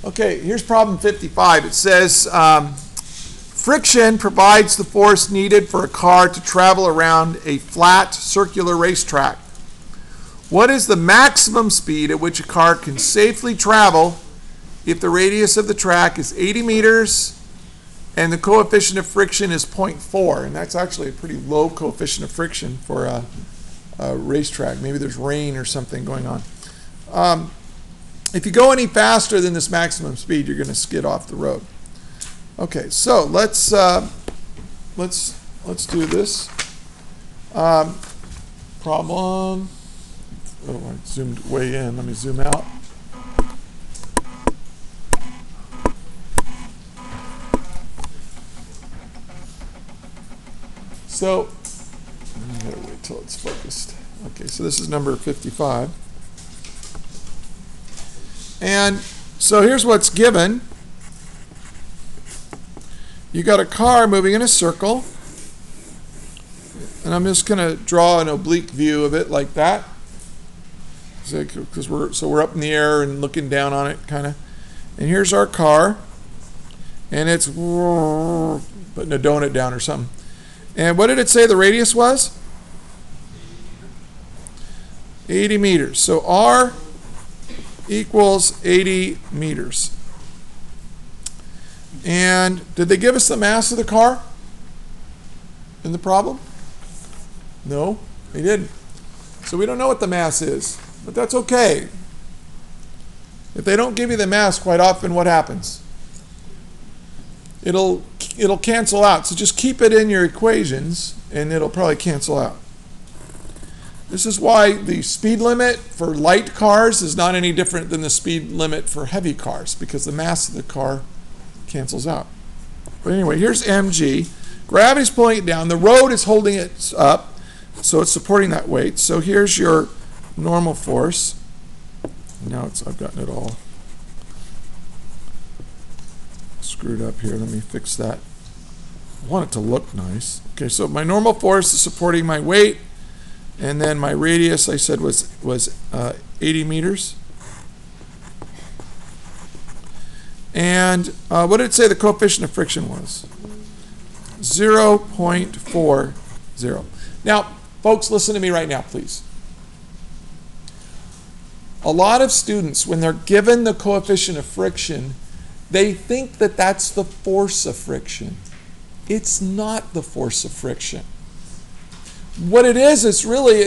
Okay, here's problem 55. It says friction provides the force needed for a car to travel around a flat circular racetrack. What is the maximum speed at which a car can safely travel if the radius of the track is 80 meters and the coefficient of friction is 0.4? And that's actually a pretty low coefficient of friction for a racetrack. Maybe there's rain or something going on. If you go any faster than this maximum speed, you're going to skid off the road. Okay, so let's do this. Problem. Oh, I zoomed way in. Let me zoom out. So, I'm going to wait till it's focused. Okay, so this is number 55. And so here's what's given. You got a car moving in a circle. And I'm just going to draw an oblique view of it like that. Because we're up in the air and looking down on it, kind of. And here's our car. And it's putting a donut down or something. And what did it say the radius was? 80 meters. So R equals 80 meters. And did they give us the mass of the car in the problem? No, they didn't. So we don't know what the mass is, but that's okay. If they don't give you the mass quite often, what happens? It'll cancel out. So just keep it in your equations and it'll probably cancel out. This is why the speed limit for light cars is not any different than the speed limit for heavy cars, because the mass of the car cancels out. But anyway, here's mg. Gravity's pulling it down. The road is holding it up, so it's supporting that weight. So here's your normal force. Now I've gotten it all screwed up here. Let me fix that. I want it to look nice. Okay, so my normal force is supporting my weight. And then my radius, I said, was 80 meters. And what did it say the coefficient of friction was? 0.40. Now, folks, listen to me right now, please. A lot of students, when they're given the coefficient of friction, they think that that's the force of friction. It's not the force of friction. What it is, it's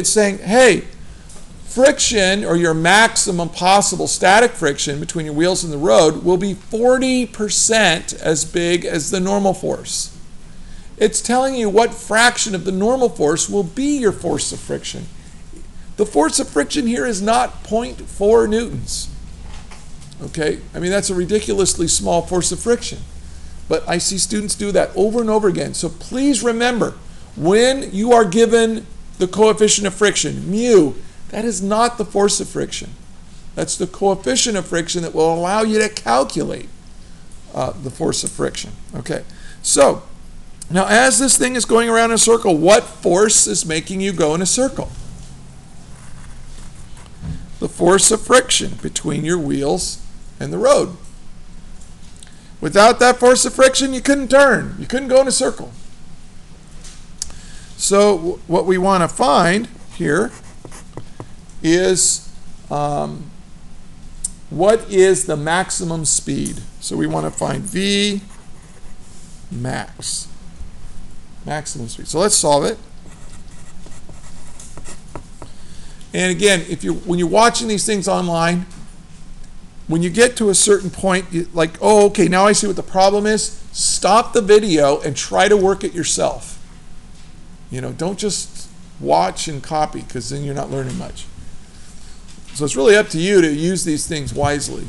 saying, hey, friction, or your maximum possible static friction between your wheels and the road, will be 40% as big as the normal force. It's telling you what fraction of the normal force will be your force of friction. The force of friction here is not 0.4 newtons. Okay? I mean, that's a ridiculously small force of friction. But I see students do that over and over again. So please remember, when you are given the coefficient of friction, mu, that is not the force of friction. That's the coefficient of friction that will allow you to calculate the force of friction. Okay, so now as this thing is going around in a circle, what force is making you go in a circle? The force of friction between your wheels and the road. Without that force of friction, you couldn't turn. You couldn't go in a circle. So what we want to find here is what is the maximum speed. So we want to find V max, maximum speed. So let's solve it. And again, when you're watching these things online, when you get to a certain point, like, oh, okay, now I see what the problem is, stop the video and try to work it yourself. You know, don't just watch and copy, because then you're not learning much. So it's really up to you to use these things wisely.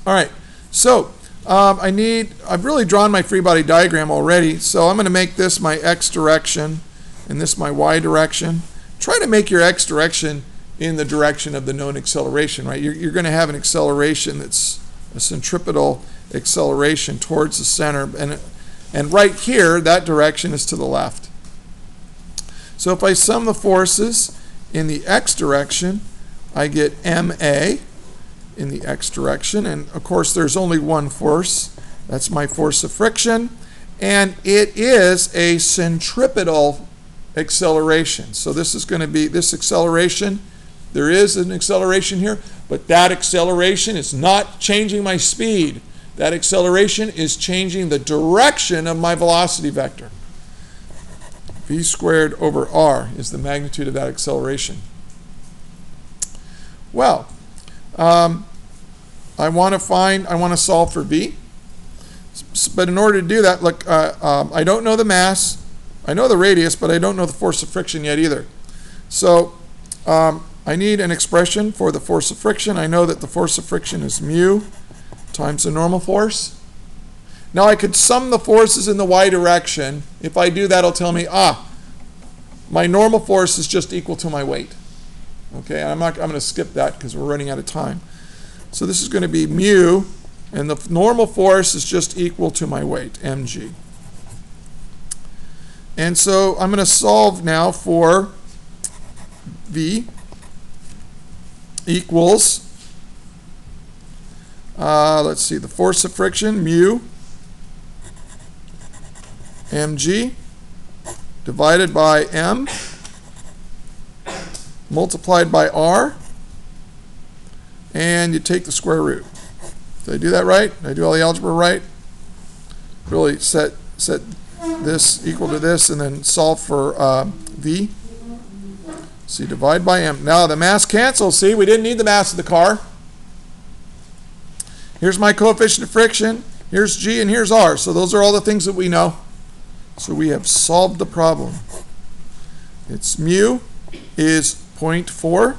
All right, so I've really drawn my free body diagram already, so I'm going to make this my x direction and this my y direction. Try to make your x direction in the direction of the known acceleration, right? You're going to have an acceleration that's a centripetal acceleration towards the center, and right here, that direction is to the left. So if I sum the forces in the x direction, I get MA, in the x direction. And of course, there's only one force. That's my force of friction. And it is a centripetal acceleration. So this is going to be this acceleration. There is an acceleration here, but that acceleration is not changing my speed. That acceleration is changing the direction of my velocity vector. V squared over r is the magnitude of that acceleration. Well, I want to solve for v. But in order to do that, look, I don't know the mass. I know the radius, but I don't know the force of friction yet either. So I need an expression for the force of friction. I know that the force of friction is mu times the normal force. Now I could sum the forces in the y direction. If I do that, it'll tell me, my normal force is just equal to my weight. Okay, I'm going to skip that because we're running out of time. So this is going to be mu, and the normal force is just equal to my weight, mg. And so I'm going to solve now for v equals, let's see, the force of friction, mu, mg, divided by m, multiplied by r, and you take the square root. Did I do that right? Did I do all the algebra right? Really set this equal to this and then solve for v. So you divide by m. Now the mass cancels. See, we didn't need the mass of the car. Here's my coefficient of friction. Here's g and here's r. So those are all the things that we know. So we have solved the problem. Its mu is 0.4.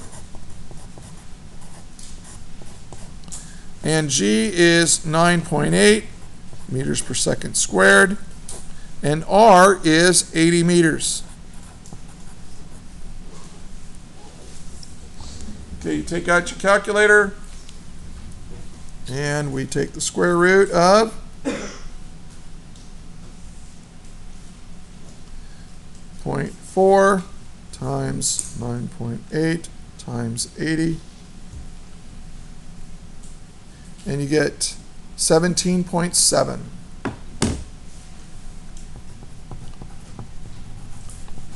And g is 9.8 meters per second squared. And r is 80 meters. Okay, you take out your calculator. And we take the square root of 0.4 times 9.8 times 80. And you get 17.7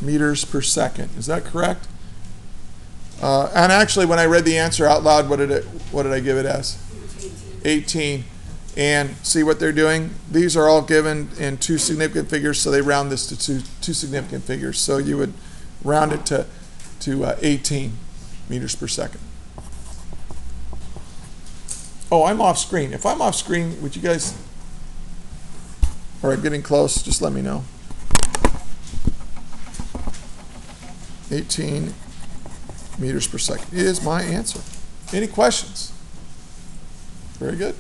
meters per second. Is that correct? And actually, when I read the answer out loud, what did I give it as? 18. And see what they're doing? These are all given in two significant figures, so they round this to two significant figures. So you would round it to 18 meters per second. Oh, I'm off screen. If I'm off screen, would you guys, all right, getting close, just let me know. 18 meters per second is my answer. Any questions? Very good.